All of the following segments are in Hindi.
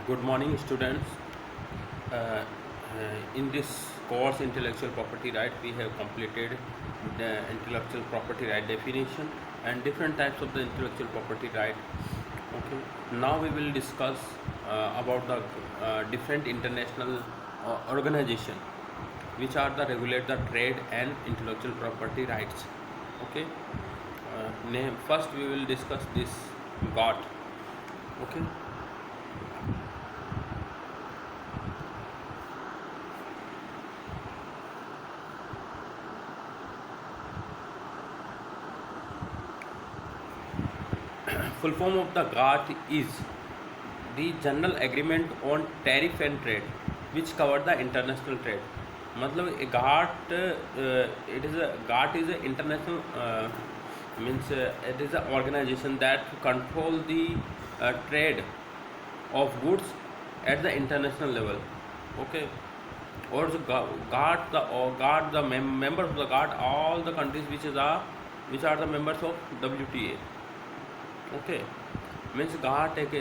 Good morning, students. In this course, Intellectual Property Right, we have completed the intellectual property right definition and different types of the intellectual property right. Okay. Now we will discuss about the different international organization which are the regulate the trade and intellectual property rights. Okay. Name first we will discuss this GATT. Okay. Full form of the GATT is the General Agreement on Tariff and Trade, which cover the international trade. मतलब GATT GATT is a international means it is an organization that control the trade of goods at the international level. Okay. Or the GATT the members of the GATT all the countries which are the members of WTA. Okay means what एक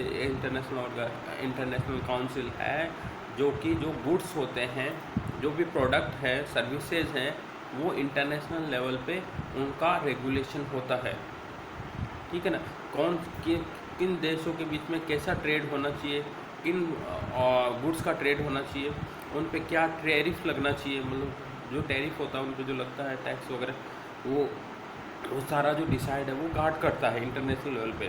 इंटरनेशनल काउंसिल है जो कि जो गुड्स होते हैं, जो भी प्रोडक्ट है, सर्विसेज हैं, वो इंटरनेशनल लेवल पे उनका रेगुलेशन होता है. ठीक है ना. किन देशों के बीच में कैसा ट्रेड होना चाहिए, किन गुड्स का ट्रेड होना चाहिए, उन पे क्या टैरिफ लगना चाहिए, मतलब जो टैरिफ होता है उन पे जो लगता है टैक्स वगैरह, वो सारा जो डिसाइड है वो गार्ड करता है इंटरनेशनल लेवल पे.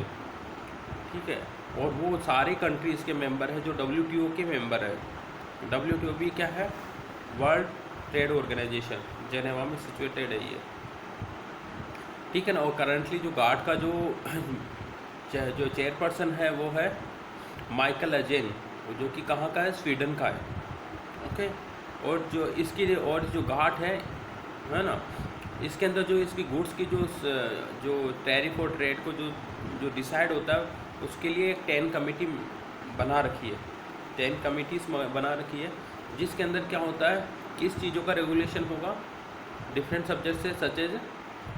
ठीक है. और वो सारे कंट्रीज़ के मेंबर है जो WTO के मेंबर है. WTO भी क्या है? वर्ल्ड ट्रेड ऑर्गेनाइजेशन, जेनेवा में सिचुएटेड है ये. ठीक है ना. और करंटली जो गार्ड का जो चेयरपर्सन है वो है माइकल अजेन, जो कि कहाँ का है? स्वीडन का है. ओके. और जो गार्ड है ना, इसके अंदर जो इसकी गुड्स की जो टैरिफ और ट्रेड को जो डिसाइड होता है उसके लिए एक 10 कमेटी बना रखी है. 10 कमिटीज़ बना रखी है जिसके अंदर क्या होता है, किस चीज़ों का रेगुलेशन होगा डिफरेंट सब्जेक्ट से, सच एज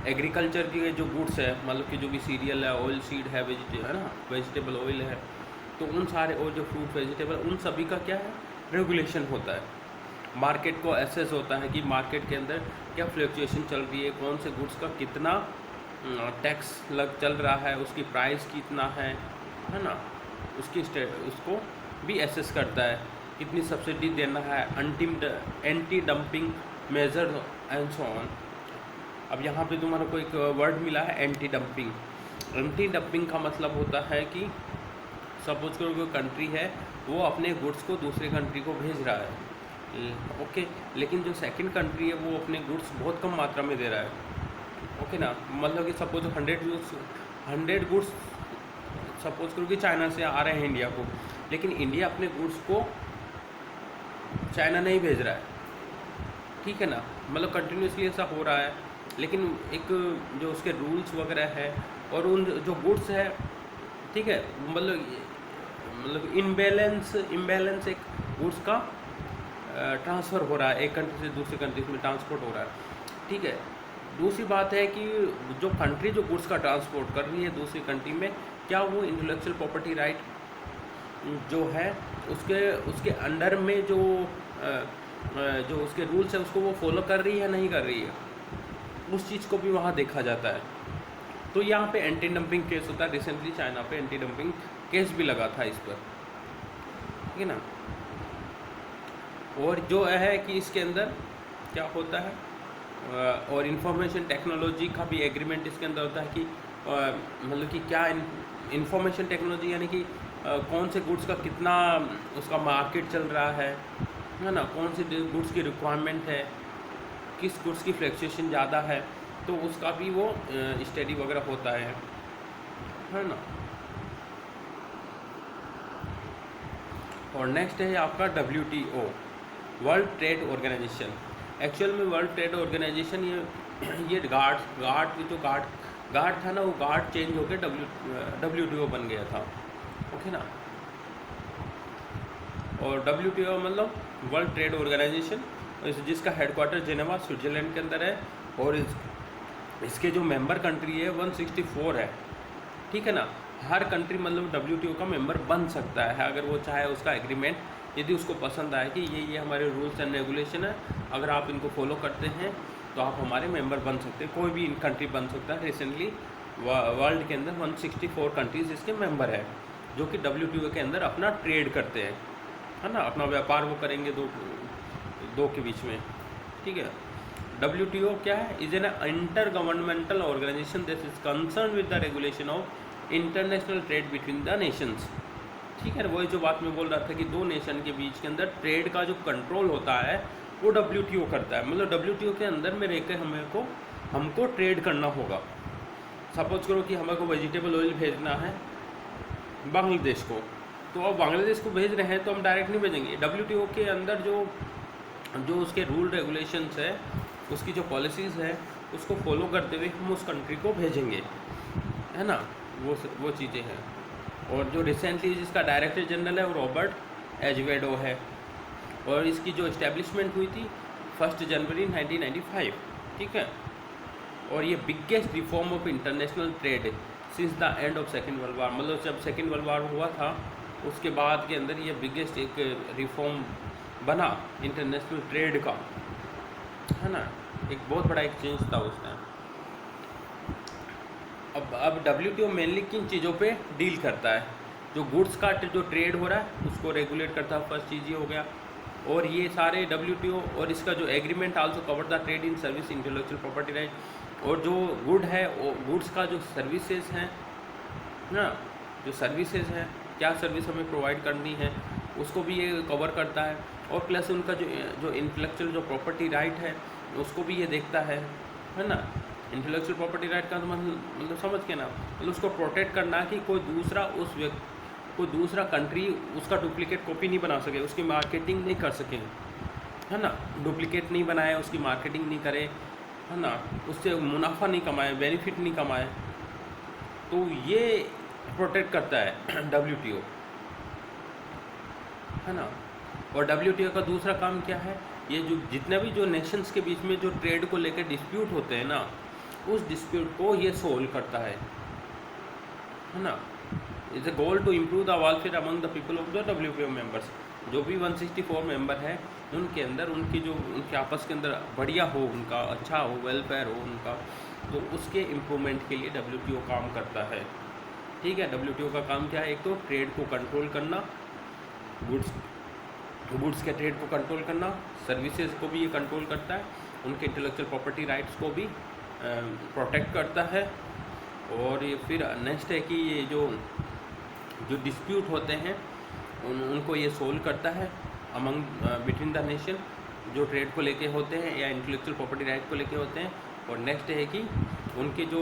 एग्रीकल्चर की जो गुड्स है, मतलब कि जो भी सीरियल है, ऑयल सीड है, वेजिटेबल ऑयल है, तो उन सारे, और जो फ्रूट वेजिटेबल, उन सभी का क्या है? रेगुलेशन होता है. मार्केट को एसेस होता है कि मार्केट के अंदर क्या फ्लक्चुएशन चल रही है, कौन से गुड्स का कितना टैक्स चल रहा है, उसकी प्राइस कितना है ना, उसको भी एसेस करता है. कितनी सब्सिडी देना है, anti dumping measure and so on. अब यहाँ पे तुम्हारा को एक वर्ड मिला है, एंटी डंपिंग. एंटी डंपिंग का मतलब होता है कि सपोज करो कोई कंट्री है, वो अपने गुड्स को दूसरे कंट्री को भेज रहा है. ओके. लेकिन जो सेकंड कंट्री है वो अपने गुड्स बहुत कम मात्रा में दे रहा है. ओके ना. मतलब कि सपोज 100 गुड्स सपोज करो कि चाइना से आ रहे हैं इंडिया को, लेकिन इंडिया अपने गुड्स को चाइना नहीं भेज रहा है. ठीक है ना. मतलब कंटिन्यूसली ऐसा हो रहा है, लेकिन एक जो उसके रूल्स वगैरह है और उन जो गुड्स है, ठीक है, मतलब इम्बैलेंस एक गुड्स का ट्रांसफ़र हो रहा है, एक कंट्री से दूसरी कंट्री में ट्रांसपोर्ट हो रहा है. ठीक है. दूसरी बात है कि जो कंट्री जो गुड्स का ट्रांसपोर्ट कर रही है दूसरी कंट्री में, क्या वो इंटेलेक्चुअल प्रॉपर्टी राइट जो है उसके अंडर में जो उसके रूल्स है उसको वो फॉलो कर रही है, नहीं कर रही है, उस चीज़ को भी वहाँ देखा जाता है. तो यहाँ पे एंटी डंपिंग केस होता है. रिसेंटली चाइना पे एंटी डंपिंग केस भी लगा था इस पर. ठीक है ना. और जो है कि इसके अंदर क्या होता है, और इंफॉर्मेशन टेक्नोलॉजी का भी एग्रीमेंट इसके अंदर होता है कि मतलब कि क्या इंफॉर्मेशन टेक्नोलॉजी, यानी कि कौन से गुड्स का कितना उसका मार्केट चल रहा है ना, कौन से गुड्स की रिक्वायरमेंट है, किस गुड्स की फ्लक्चुएशन ज़्यादा है, तो उसका भी वो स्टडी वगैरह होता है ना. और नेक्स्ट है आपका WTO, world trade organization. Actual में वर्ल्ड ट्रेड ऑर्गेनाइजेशन ये गार्ड था ना, वो गार्ड चेंज होकर WTO बन गया था. ओके ना. और WTO मतलब वर्ल्ड ट्रेड ऑर्गेनाइजेशन, जिसका हेडक्वार्टर जेनेवा स्विट्ज़रलैंड के अंदर है, और इसके जो मेंबर कंट्री है 164 है. ठीक है ना. हर कंट्री मतलब WTO का मेंबर बन सकता है अगर वो चाहे। उसका एग्रीमेंट यदि उसको पसंद आए कि ये हमारे रूल्स एंड रेगुलेशन है, अगर आप इनको फॉलो करते हैं तो आप हमारे मेंबर बन सकते हैं। कोई भी इन कंट्री बन सकता है। रिसेंटली वर्ल्ड के अंदर 164 कंट्रीज़ इसके मेंबर है जो कि WTO के अंदर अपना ट्रेड करते हैं, है ना, अपना व्यापार वो करेंगे दो के बीच में। ठीक है। WTO क्या है? Is an intergovernmental organization that is concern with the regulation of international trade between the nations. ठीक है। वही जो बात मैं बोल रहा था कि दो नेशन के बीच के अंदर ट्रेड का जो कंट्रोल होता है वो WTO करता है। मतलब WTO के अंदर में रहकर हमको ट्रेड करना होगा। सपोज करो कि हमें को वेजिटेबल ऑयल भेजना है बांग्लादेश को, तो अब बांग्लादेश को भेज रहे हैं तो हम डायरेक्ट नहीं भेजेंगे। WTO के अंदर जो उसके रूल रेगुलेशंस है, उसकी जो पॉलिसीज़ है, उसको फॉलो करते हुए हम उस कंट्री को भेजेंगे, है ना। वो चीज़ें हैं। और जो रिसेंटली जिसका डायरेक्टर जनरल है वो रॉबर्ट एजवेडो है, और इसकी जो इस्टेब्लिशमेंट हुई थी 1 जनवरी 1995। ठीक है। और ये biggest reform of international trade since the end of second world war. मतलब जब सेकेंड वर्ल्ड वार हुआ था उसके बाद के अंदर ये बिगेस्ट एक रिफॉर्म बना इंटरनेशनल ट्रेड का, है ना। एक बहुत बड़ा एक चेंज था उस टाइम। अब WTO मेनली किन चीज़ों पे डील करता है? जो गुड्स का जो ट्रेड हो रहा है उसको रेगुलेट करता है, फर्स्ट चीज़ ये हो गया। और ये सारे WTO और इसका जो agreement also cover the trade in service intellectual property right. और जो गुड है वो गुड्स का जो सर्विसेज हैं ना, जो सर्विसेज हैं, क्या सर्विस हमें प्रोवाइड करनी है उसको भी ये कवर करता है। और प्लस उनका जो इंटेलेक्चुअल जो प्रॉपर्टी राइट है उसको भी ये देखता है ना। इंटेलेक्चुअल प्रॉपर्टी राइट का तो मतलब समझ के ना, मतलब उसको प्रोटेक्ट करना कि कोई दूसरा कंट्री उसका डुप्लीकेट कॉपी नहीं बना सके, उसकी मार्केटिंग नहीं कर सके, है ना। डुप्लीकेट नहीं बनाए, उसकी मार्केटिंग नहीं करे, है ना, उससे मुनाफा नहीं कमाए, बेनिफिट नहीं कमाए, तो ये प्रोटेक्ट करता है WTO, है ना। और WTO का दूसरा काम क्या है? ये जो जितने भी जो नेशंस के बीच में जो ट्रेड को लेकर डिस्प्यूट होते हैं ना, उस डिस्प्यूट को ये सोल्व करता है ना। It's a goal to improve the welfare among the people of the WTO members. जो भी 164 मेंबर है उनके अंदर उनके आपस के अंदर बढ़िया हो, उनका अच्छा हो, वेलफेयर हो उनका, तो उसके इम्प्रूवमेंट के लिए WTO काम करता है। ठीक है। WTO का काम क्या है? एक तो ट्रेड को कंट्रोल करना, गुड्स के ट्रेड को कंट्रोल करना, सर्विसेज को भी ये कंट्रोल करता है, उनके इंटेलेक्चुअल प्रॉपर्टी राइट्स को भी प्रोटेक्ट करता है। और ये फिर नेक्स्ट है कि ये जो डिस्प्यूट होते हैं उनको ये सोल्व करता है अमंग बिटवीन द नेशन, जो ट्रेड को लेके होते हैं या इंटेलेक्चुअल प्रॉपर्टी राइट को लेके होते हैं। और नेक्स्ट है कि उनके जो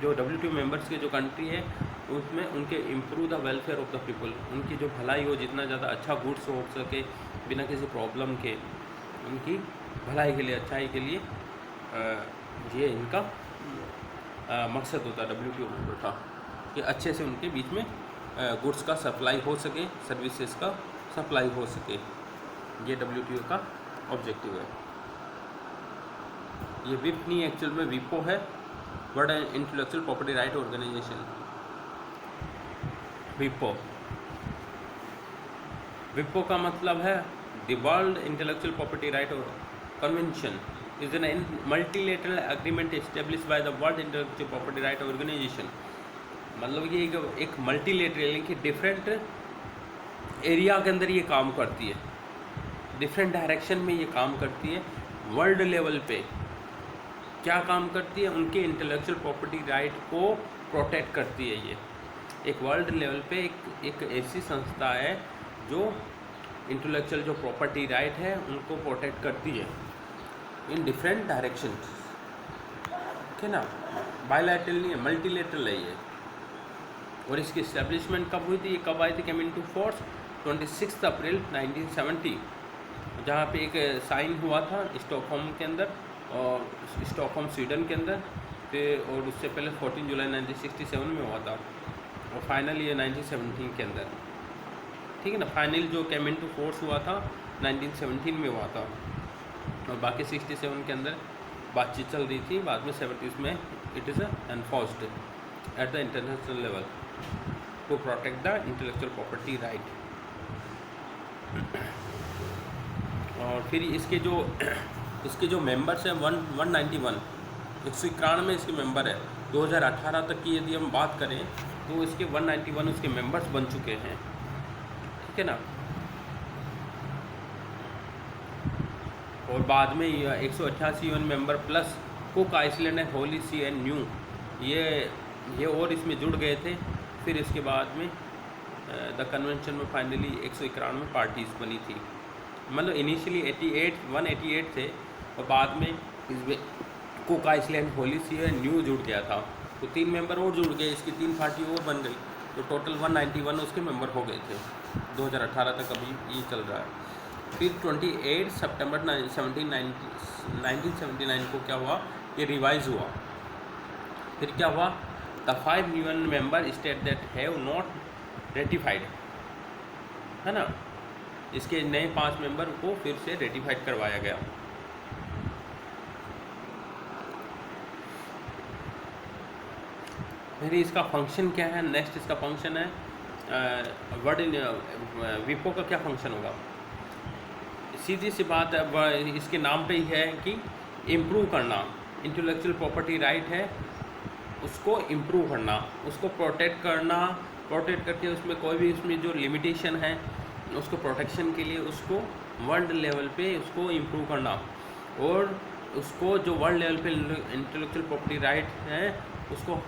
WTO मेंबर्स के जो कंट्री है उसमें उनके improve the welfare of the people, उनकी जो भलाई हो, जितना ज़्यादा अच्छा गुड्स हो सके बिना किसी प्रॉब्लम के, उनकी भलाई के लिए, अच्छाई के लिए ये इनका मकसद होता है WTO मेंबर का, कि अच्छे से उनके बीच में गुड्स का सप्लाई हो सके, सर्विसेज का सप्लाई हो सके। ये WTO का ऑब्जेक्टिव है। ये विप नहीं, एक्चुअल में विपो है, world intellectual property right organisation. विपो का मतलब है the world intellectual property right convention is an multilateral agreement establish by the world intellectual property right organisation. मतलब ये एक मल्टीलेटरल यानी कि डिफरेंट एरिया के अंदर ये काम करती है, डिफरेंट डायरेक्शन में ये काम करती है। वर्ल्ड लेवल पे क्या काम करती है? उनके इंटेलेक्चुअल प्रॉपर्टी राइट को प्रोटेक्ट करती है। ये एक वर्ल्ड लेवल पे एक ऐसी संस्था है जो इंटेलेक्चुअल जो प्रॉपर्टी राइट है उनको प्रोटेक्ट करती है इन डिफरेंट डायरेक्शन, ठीक है ना। बायलैटरल नहीं है, मल्टीलेटरल है ये। और इसकी इस्टेब्लिशमेंट कब हुई थी? ये कब आई थी? केम इन टू फोर्स 26 अप्रैल 1970, जहाँ पे एक साइन हुआ था स्टॉकहोम के अंदर, और स्टॉकहोम स्वीडन के अंदर पे, और उससे पहले 14 जुलाई 1967 में हुआ था, और फाइनल ये 1917 के अंदर, ठीक है ना। फाइनल जो केम इन टू फोर्स हुआ था 1917 में हुआ था, और बाकी 67 के अंदर बातचीत चल रही थी। बाद में 70s में it is enforced at the international level. To protect the intellectual property right. और फिर इसके जो मेंबर्स हैं 191 191 इसके मेंबर है। 2018 तक की यदि हम बात करें तो इसके 191 उसके मेंबर्स बन चुके हैं, ठीक है ना। और बाद में 188 UN member plus Cook Island and Holy See and Niue ये और इसमें जुड़ गए थे। फिर इसके बाद में द कन्वेंशन में फाइनली 191 पार्टीज़ बनी थी। मतलब इनिशियली 188 थे और बाद में इसमें Cook Island Holy See and Niue जुड़ गया था, तो 3 मेंबर और जुड़ गए, इसकी 3 पार्टी और बन गई, तो टोटल 191 उसके मेंबर हो गए थे। 2018 तक अभी ये चल रहा है। फिर 28 सितंबर 1979 को क्या हुआ, ये रिवाइज हुआ। फिर क्या हुआ, the 5 UN member state that have not ratified, है ना, इसके नए 5 मेंबर को फिर से रेटिफाइड करवाया गया। फिर इसका फंक्शन क्या है, नेक्स्ट इसका फंक्शन है वर्ड इन विपो का क्या फंक्शन होगा। सीधी सी बात है, इसके नाम पे ही है कि इम्प्रूव करना, इंटेलेक्चुअल प्रॉपर्टी राइट है उसको इम्प्रूव करना, उसको प्रोटेक्ट करना, प्रोटेक्ट करके उसमें कोई भी उसमें जो लिमिटेशन है उसको प्रोटेक्शन के लिए उसको वर्ल्ड लेवल पे उसको इम्प्रूव करना, और उसको जो वर्ल्ड लेवल पे इंटेलेक्चुअल प्रॉपर्टी राइट है उसको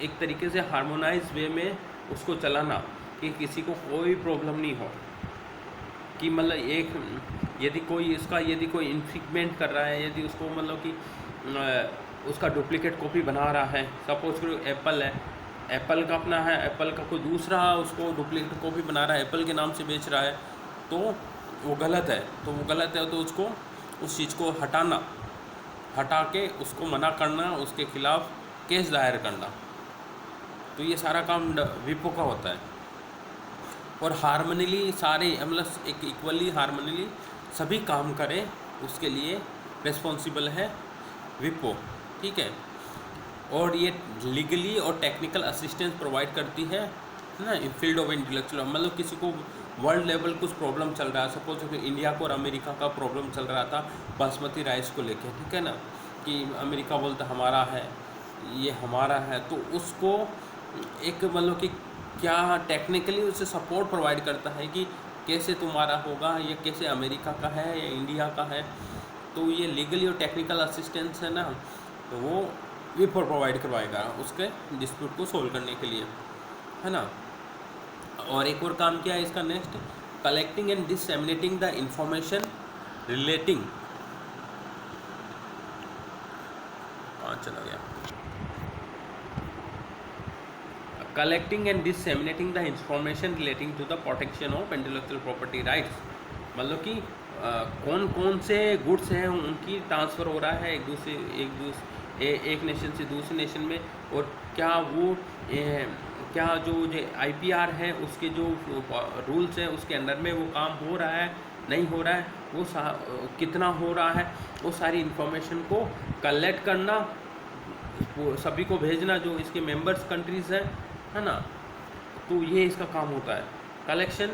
एक तरीके से हार्मोनाइज वे में उसको चलाना कि किसी को कोई प्रॉब्लम नहीं हो। कि मतलब यदि कोई इन्फ्रिंजमेंट कर रहा है, यदि उसको मतलब कि उसका डुप्लीकेट कॉपी बना रहा है, सपोज करो एप्पल है, एप्पल का अपना है, एप्पल का कोई दूसरा उसको डुप्लीकेट कॉपी बना रहा है, एप्पल के नाम से बेच रहा है, तो वो गलत है। तो उसको उस चीज़ को हटा के उसको मना करना, उसके खिलाफ केस दायर करना, तो ये सारा काम विपो का होता है। और हारमोनियली सारे मतलब एक इक्वली हारमोनियली सभी काम करें उसके लिए रिस्पॉन्सिबल है विपो, ठीक है। और ये लीगली और टेक्निकल असिस्टेंस प्रोवाइड करती है ना इन फील्ड ऑफ इंटेलेक्चुअल। मतलब किसी को वर्ल्ड लेवल कुछ प्रॉब्लम चल रहा है, सपोज इंडिया को और अमेरिका का प्रॉब्लम चल रहा था बासमती राइस को लेके, ठीक है ना, कि अमेरिका बोलता हमारा है, ये हमारा है, तो उसको एक मतलब कि क्या टेक्निकली उसे सपोर्ट प्रोवाइड करता है कि कैसे तुम्हारा होगा, ये कैसे अमेरिका का है या इंडिया का है, तो ये लीगली और टेक्निकल असिस्टेंस है ना, तो वो विपो प्रोवाइड करवाएगा उसके डिस्प्यूट को सोल्व करने के लिए, है ना। और एक और काम क्या है इसका next, collecting and disseminating the information relating, कहाँ चला गया, collecting and disseminating the information relating to the protection of intellectual property rights. मतलब कि कौन कौन से गुड्स हैं उनकी ट्रांसफ़र हो रहा है एक नेशन से दूसरे नेशन में, और क्या वो क्या जो IPR है उसके जो रूल्स हैं उसके अंडर में वो काम हो रहा है नहीं हो रहा है, वो कितना हो रहा है, वो सारी इन्फॉर्मेशन को कलेक्ट करना, वो सभी को भेजना जो इसके मेंबर्स कंट्रीज़ हैं, है ना। तो ये इसका काम होता है, collection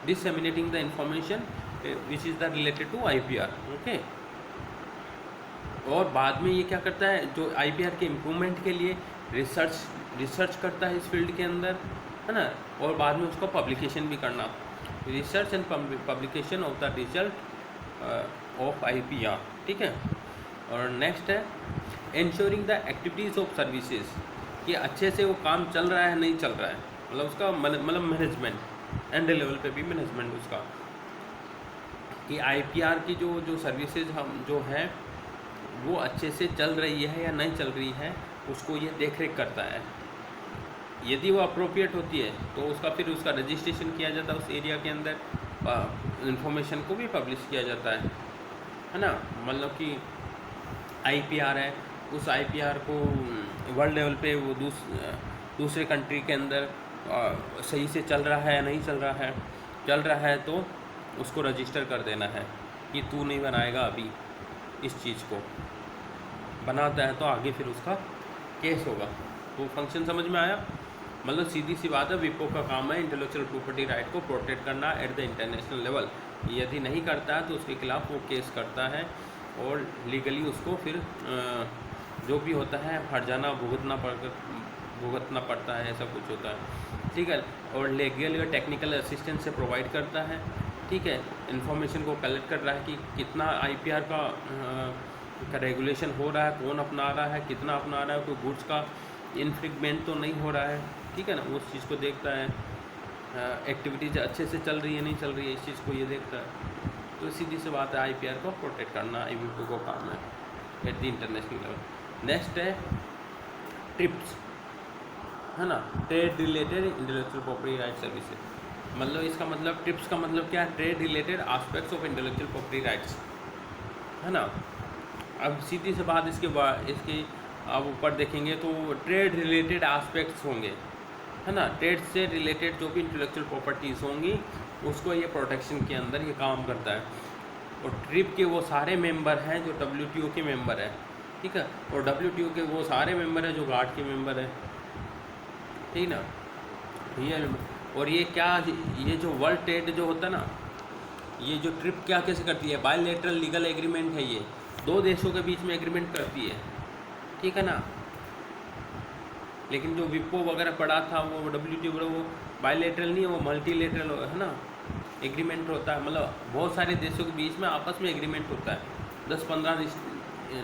disseminating the information which is the related to IPR, okay. और बाद में ये क्या करता है, जो IPR के इम्प्रूवमेंट के लिए रिसर्च करता है इस फील्ड के अंदर, है ना, और बाद में उसको पब्लिकेशन भी करना, research and publication of the result of IPR, ठीक है। और नेक्स्ट है ensuring the activities of services, कि अच्छे से वो काम चल रहा है नहीं चल रहा है, मतलब उसका मतलब मैनेजमेंट एंड लेवल पे भी मैनेजमेंट उसका, कि IPR की जो सर्विसेज हम जो है वो अच्छे से चल रही है या नहीं चल रही है, उसको ये देख रेख करता है। यदि वो अप्रोप्रिएट होती है तो उसका रजिस्ट्रेशन किया जाता है उस एरिया के अंदर, इंफॉर्मेशन को भी पब्लिश किया जाता है ना। मतलब कि IPR है, उस IPR को वर्ल्ड लेवल पे वो दूसरे कंट्री के अंदर सही से चल रहा है या नहीं चल रहा है तो उसको रजिस्टर कर देना है कि तू नहीं बनाएगा अभी इस चीज़ को, बनाता है तो आगे फिर उसका केस होगा। तो फंक्शन समझ में आया। मतलब सीधी सी बात है, विपो का काम है इंटेलेक्चुअल प्रॉपर्टी राइट को प्रोटेक्ट करना एट द इंटरनेशनल लेवल। यदि नहीं करता है तो उसके खिलाफ वो केस करता है और लीगली उसको फिर जो भी होता है हर्जाना भुगतना पड़ता है, ऐसा कुछ होता है, ठीक है। और लीगल या टेक्निकल असिस्टेंस से प्रोवाइड करता है, ठीक है। इन्फॉर्मेशन को कलेक्ट कर रहा है कि कितना आईपीआर का रेगुलेशन हो रहा है, कौन अपना रहा है, कितना अपना रहा है, कोई गुड्स का इन्फ्रिंगमेंट तो नहीं हो रहा है, ठीक है ना, उस चीज़ को देखता है। एक्टिविटीज़ अच्छे से चल रही है नहीं चल रही है, इस चीज़ को ये देखता है। तो सीधी सी बात है, आईपीआर को प्रोटेक्ट करना IBPO को काम है eight the international level. Next है ट्रिप्स, है ना, trade related intellectual property right services. मतलब इसका मतलब ट्रिप्स का मतलब क्या है, trade related aspects of intellectual property rights, है ना। अब सीधी सी बात इसके अब ऊपर देखेंगे तो ट्रेड रिलेटेड एस्पेक्ट्स होंगे, है ना। ट्रेड से रिलेटेड जो भी इंटेलेक्चुअल प्रॉपर्टीज़ होंगी उसको ये प्रोटेक्शन के अंदर ये काम करता है। और ट्रिप के वो सारे मेंबर हैं जो WTO के मेंबर हैं, ठीक है। और WTO के वो सारे मेंबर हैं जो गार्ड के मेंबर हैं, ठीक ना। ये और ये क्या, ये जो वर्ल्ड ट्रेड जो होता है ना, ये जो ट्रिप क्या कैसे करती है, बायलैटरल लीगल एग्रीमेंट है, ये दो देशों के बीच में एग्रीमेंट करती है, ठीक है ना। लेकिन जो विपो वगैरह पड़ा था वो WTO वो बायलैटरल नहीं है, वो मल्टीलेटरल है ना, एग्रीमेंट होता है। मतलब बहुत सारे देशों के बीच में आपस में एग्रीमेंट होता है, 10-15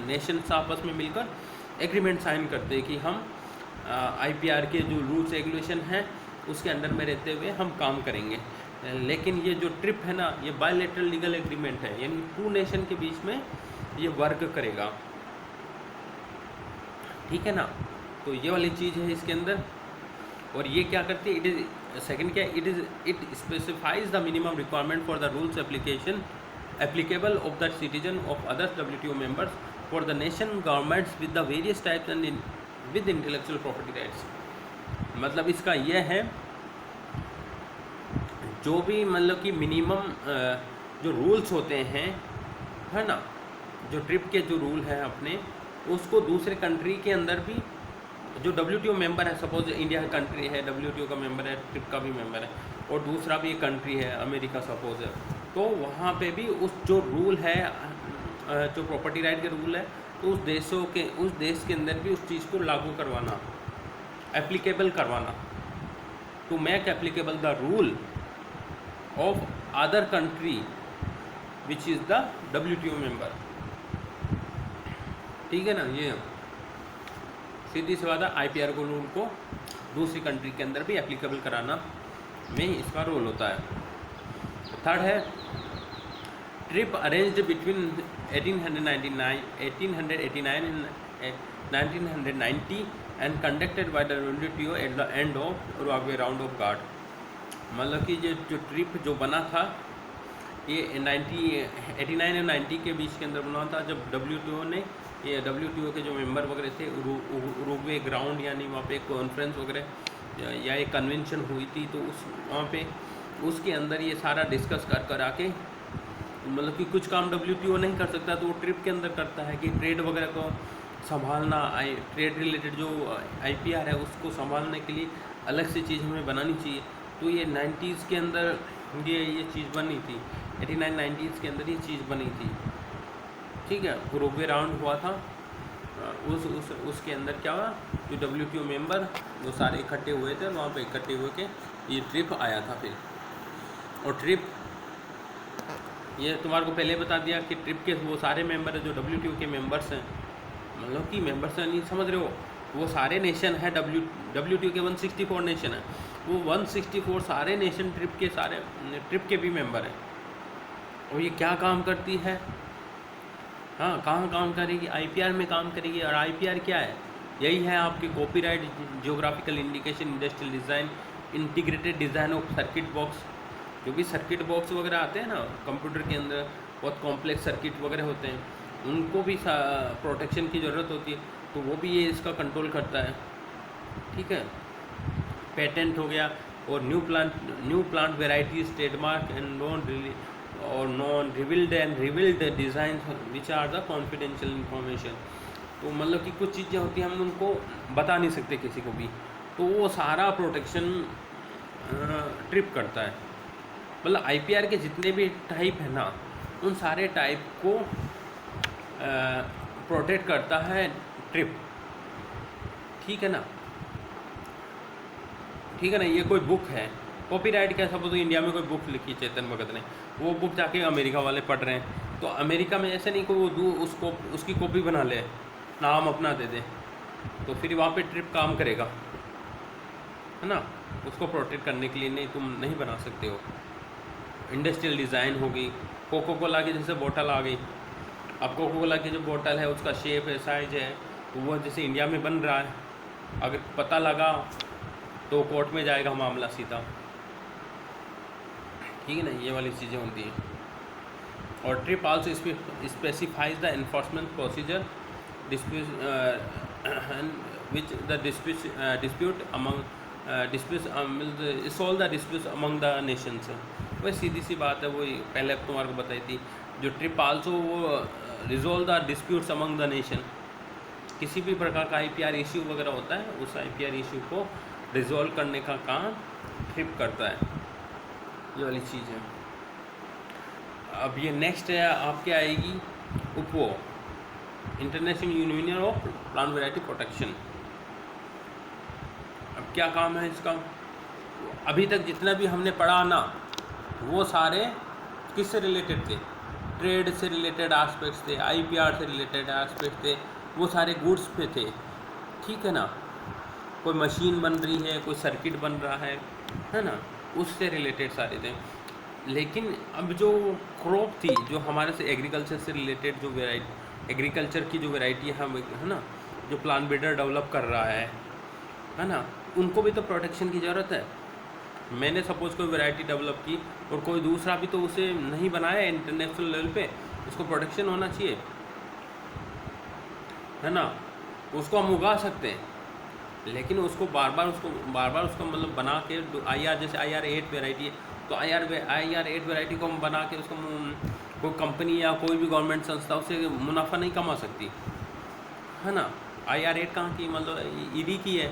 नेशंस आपस में मिलकर एग्रीमेंट साइन करते हैं कि हम IPR के जो रूल्स रेगुलेशन हैं उसके अंडर में रहते हुए हम काम करेंगे। लेकिन ये जो ट्रिप है ना, ये बायलैटरल लीगल एग्रीमेंट है, यानी 2 नेशन के बीच में ये वर्क करेगा, ठीक है ना। तो ये वाली चीज़ है इसके अंदर। और ये क्या करती है, इट इज़ सेकंड क्या, it specifies the minimum requirement for the rules application applicable of the citizen of others WTO members for the nation governments with the various types and with intellectual property rights. मतलब इसका यह है, जो भी मतलब कि मिनिमम जो रूल्स होते हैं, है ना, जो ट्रिप के जो रूल हैं अपने, उसको दूसरे कंट्री के अंदर भी जो WTO मेंबर है, सपोज इंडिया कंट्री है, WTO का मेंबर है, ट्रिप का भी मेंबर है, और दूसरा भी एक कंट्री है अमेरिका सपोज है, तो वहाँ पे भी उस जो रूल है, जो प्रॉपर्टी राइट के रूल है, तो उस देश के अंदर भी उस चीज़ को लागू करवाना, एप्लीकेबल करवाना, to make applicable the rule of other country which is the WTO member, ठीक है ना। ये सीधी सी बात है, IPR को रूल को दूसरी कंट्री के अंदर भी एप्लीकेबल कराना में इसका रोल होता है। थर्ड है trip arranged between 1889 and 1990 and conducted by the WTO at the end of Uruguay round of GATT। मतलब कि ये जो ट्रिप जो बना था ये 1989 और 90 के बीच के अंदर बना था, जब WTO ने ये WTO के जो मेंबर वगैरह थे, उरुग्वे ग्राउंड यानी वहाँ पे एक कॉन्फ्रेंस वगैरह या एक कन्वेंशन हुई थी, तो उस वहाँ पे उसके अंदर ये सारा डिस्कस कर आके, मतलब कि कुछ काम WTO नहीं कर सकता तो वो ट्रिप के अंदर करता है कि ट्रेड वगैरह को संभालना, ट्रेड रिलेटेड जो IPR है उसको संभालने के लिए अलग से चीज़ हमें बनानी चाहिए। तो ये 90s के अंदर ये चीज़ बनी थी, 89-90s के अंदर ये चीज़ बनी थी, ठीक है। उरुग्वे राउंड हुआ था, उसके अंदर क्या हुआ, जो WTO मेंबर वो सारे इकट्ठे हुए थे, वहाँ पे इकट्ठे हुए के ये ट्रिप आया था फिर। और ट्रिप ये तुम्हारे को पहले बता दिया कि ट्रिप के वो सारे मेंबर हैं जो WTO के मेंबर्स हैं, मतलब कि मेंबर्स नहीं समझ रहे हो, वो सारे नेशन है, WTO के 164 नेशन है, वो 164 सारे नेशन ट्रिप के भी मेंबर हैं। और ये क्या काम करती है, हाँ कहाँ काम करेगी, IPR में काम करेगी। और IPR क्या है, यही है आपकी copyright, geographical indication, industrial design, integrated design of circuit box. जो भी सर्किट बॉक्स वगैरह आते हैं ना कंप्यूटर के अंदर, बहुत कॉम्प्लेक्स सर्किट वगैरह होते हैं, उनको भी प्रोटेक्शन की ज़रूरत होती है, तो वो भी ये इसका कंट्रोल करता है, ठीक है। पेटेंट हो गया, और new plant varieties, trademark and non revealed and revealed design which are the confidential information. तो मतलब कि कुछ चीज़ें होती हैं हम उनको बता नहीं सकते किसी को भी, तो वो सारा प्रोटेक्शन ट्रिप करता है। मतलब आईपीआर के जितने भी टाइप है ना, उन सारे टाइप को प्रोटेक्ट करता है ट्रिप। ठीक है ना, ठीक है ना। ये कोई बुक है, कॉपीराइट का सपोज इंडिया में कोई बुक लिखी चेतन भगत ने, वो बुक जाके अमेरिका वाले पढ़ रहे हैं, तो अमेरिका में ऐसे नहीं कोई वो उसको उसकी कॉपी बना ले, नाम अपना दे दे, तो फिर वहाँ पे ट्रिप काम करेगा, है ना। उसको प्रोटेक्ट करने के लिए नहीं, तुम नहीं बना सकते हो। इंडस्ट्रियल डिज़ाइन होगी, कोको कोला की जैसे बोतल आ गई, अब कोको कोला की जो बोतल है उसका शेप है, साइज है, तो वो जैसे इंडिया में बन रहा है, अगर पता लगा तो कोर्ट में जाएगा मामला सीधा। ठीक है ना, ये वाली चीज़ें होती हैं। और trip also specifies the enforcement procedure which the dispute among solve the dispute among the Nations. वही सीधी सी बात है, वही पहले तुम्हारे को बताई थी। जो ट्रिप आल्सो वो resolve the disputes among the nation. किसी भी प्रकार का आईपीआर इश्यू वगैरह होता है, उस आईपीआर इश्यू को रिजोल्व करने का काम ट्रिप करता है। ये वाली चीज़ है। अब ये नेक्स्ट है आपके आएगी UPOV, international union of plant variety protection. अब क्या काम है इसका? अभी तक जितना भी हमने पढ़ा ना, वो सारे किससे रिलेटेड थे? ट्रेड से रिलेटेड एस्पेक्ट्स थे, आईपीआर से रिलेटेड एस्पेक्ट थे, वो सारे गुड्स पे थे। ठीक है ना, कोई मशीन बन रही है, कोई सर्किट बन रहा है ना, उससे रिलेटेड सारे थे। लेकिन अब जो क्रॉप थी, जो हमारे से एग्रीकल्चर से रिलेटेड जो वेराइटी, एग्रीकल्चर की जो वेराइटी है ना, जो प्लांट ब्रीडर डेवलप कर रहा है ना, उनको भी तो प्रोटेक्शन की ज़रूरत है। मैंने सपोज़ कोई वैरायटी डेवलप की और कोई दूसरा भी तो उसे नहीं बनाया इंटरनेशनल लेवल पे, उसको प्रोटेक्शन होना चाहिए, है ना। उसको हम उगा सकते हैं, लेकिन उसको बार बार उसको मतलब बना के IR, जैसे IR8 वैरायटी है, तो IR8 वैरायटी को हम बना के उसको कोई कंपनी या कोई भी गवर्नमेंट संस्था उससे मुनाफा नहीं कमा सकती, है ना। IR8 कहाँ की, मतलब ईडी की है,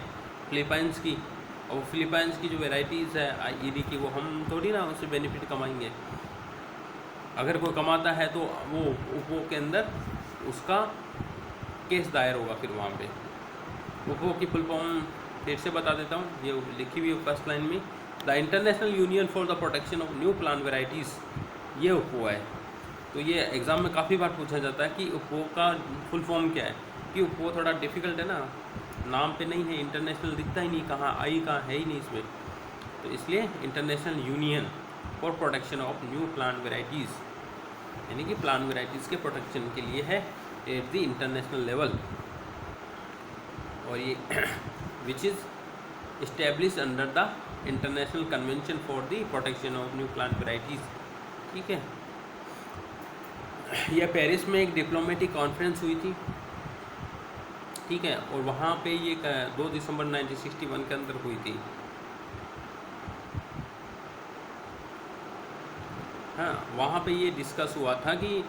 फिलीपाइंस की। और फिलीपाइंस की जो वेराइटीज़ है ईडी की, वो हम थोड़ी ना उससे बेनिफिट कमाएंगे। अगर कोई कमाता है तो वो के अंदर उसका केस दायर होगा फिर वहाँ पे। उपो की फुल फॉर्म फिर से बता देता हूँ, ये लिखी हुई है फर्स्ट लाइन में, the international union for the protection of new plant varieties, ये उपो है। तो ये एग्ज़ाम में काफ़ी बार पूछा जाता है कि उपो का फुल फॉर्म क्या है, कि उपो थोड़ा डिफ़िकल्ट है ना, नाम पे नहीं है, इंटरनेशनल दिखता ही नहीं, कहाँ आई कहाँ है ही नहीं इसमें, तो इसलिए international union for protection of new plant varieties, यानी कि प्लांट वेराइटीज़ के प्रोटेक्शन के लिए है एट द इंटरनेशनल लेवल। और ये which is establish under the international convention for the protection of new plant varieties. ठीक है, यह पेरिस में एक डिप्लोमेटिक कॉन्फ्रेंस हुई थी। ठीक है, और वहाँ पे ये 2 दिसंबर 1961 के अंदर हुई थी। हाँ, वहाँ पे ये डिस्कस हुआ था कि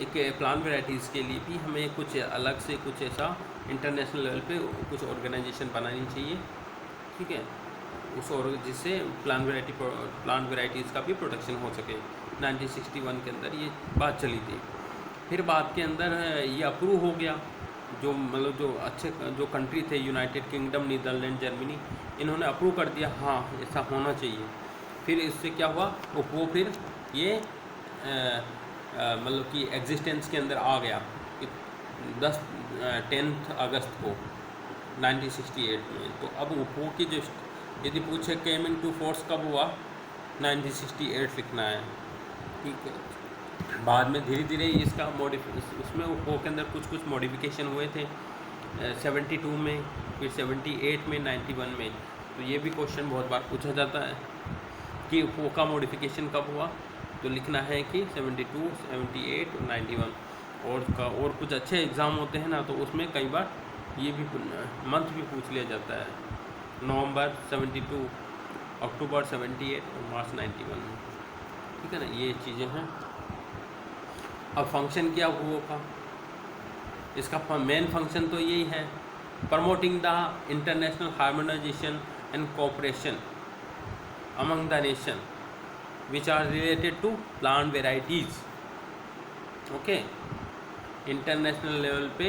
एक प्लांट वेराइटीज़ के लिए भी हमें कुछ अलग से कुछ ऐसा इंटरनेशनल लेवल पे कुछ ऑर्गेनाइजेशन बनानी चाहिए। ठीक है, जिससे प्लांट वेराइटीज़ का भी प्रोटेक्शन हो सके। 1961 के अंदर ये बात चली थी। फिर बात के अंदर ये अप्रूव हो गया, जो मतलब जो अच्छे जो कंट्री थे, यूनाइटेड किंगडम, नीदरलैंड, जर्मनी, इन्होंने अप्रूव कर दिया, हाँ ऐसा होना चाहिए। फिर इससे क्या हुआ, वो फिर ये मतलब कि एग्जिस्टेंस के अंदर आ गया 10 अगस्त को 1968 में। तो अब उपो की जो, यदि पूछे केम इन टू फोर्स कब हुआ, 1968 लिखना है। ठीक है, बाद में धीरे धीरे इसका उसमें उपो के अंदर कुछ मॉडिफिकेशन हुए थे 72 में, फिर 78 में, 91 में। तो ये भी क्वेश्चन बहुत बार पूछा जाता है कि उपो का मॉडिफिकेशन कब हुआ, तो लिखना है कि 72, 78 और 91। और कुछ अच्छे एग्ज़ाम होते हैं ना, तो उसमें कई बार ये भी मंथ भी पूछ लिया जाता है, नवंबर 72, अक्टूबर 78 और मार्च 91। ठीक है ना, ये चीज़ें हैं। अब फंक्शन क्या उपो का, इसका मेन फंक्शन तो यही है promoting the international harmonization and cooperation among the nation which are related to plant varieties. Okay, international level पे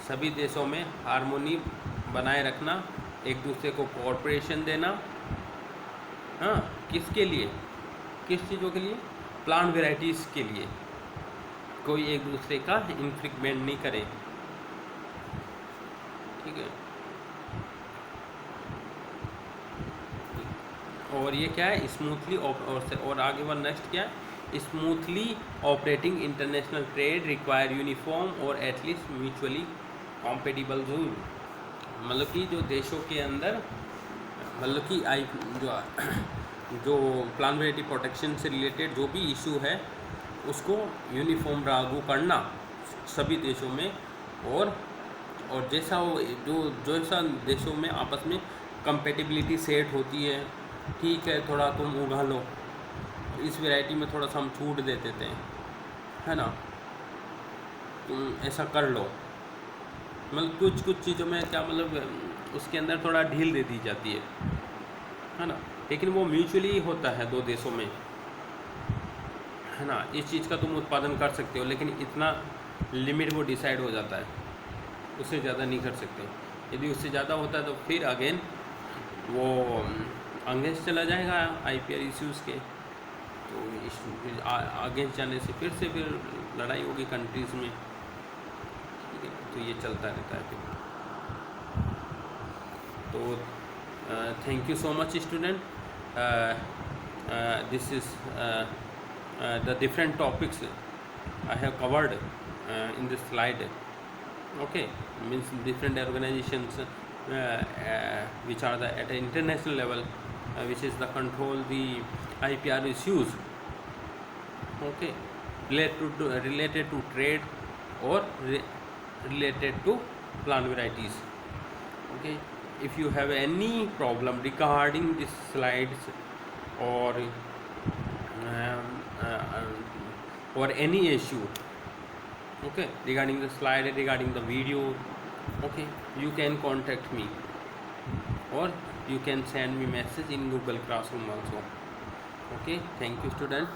सभी देशों में हारमोनी बनाए रखना, एक दूसरे को कोऑपरेशन देना। हाँ, किसके लिए, किस चीज़ों के लिए? प्लांट वेराइटीज़ के लिए। कोई एक दूसरे का इन्फ्रिक्मेंट नहीं करे, ठीक है। और ये क्या है? स्मूथली और आगे वन नेक्स्ट क्या है? Smoothly operating international trade require uniform और एटलीस्ट म्यूचुअली कॉम्पेटिबल रूल। मतलब कि जो देशों के अंदर, मतलब कि जो प्लांट वेराइटी प्रोटेक्शन से रिलेटेड जो भी इशू है उसको यूनिफॉर्म लागू करना सभी देशों में, और जैसा वो जैसा देशों में आपस में कंपेटिबिलिटी सेट होती है, ठीक है थोड़ा तुम उगा लो, इस वैरायटी में थोड़ा सा हम छूट दे देते हैं, है ना, तुम ऐसा कर लो। मतलब कुछ चीज़ों में क्या, मतलब उसके अंदर थोड़ा ढील दे दी जाती है ना, लेकिन वो म्यूचुअली होता है दो देशों में, है ना। इस चीज़ का तुम उत्पादन कर सकते हो, लेकिन इतना लिमिट वो डिसाइड हो जाता है, उससे ज़्यादा नहीं कर सकते। यदि उससे ज़्यादा होता है तो फिर अगेन वो अगेंस्ट चला जाएगा IPR इश्यूज़ के, तो अगेंस्ट जाने से फिर लड़ाई होगी कंट्रीज़ में, ठीक है। तो ये चलता रहता है फिर। तो thank you so much student, this is the different topics I have covered in this slide. Okay, means different organizations which are at an international level, which is the control the IPR issues. Okay, related to trade or related to plant varieties. Okay, if you have any problem regarding these slides or any issue, okay, regarding the slide, regarding the video, okay, you can contact me or you can send me message in Google Classroom also. Okay, thank you student.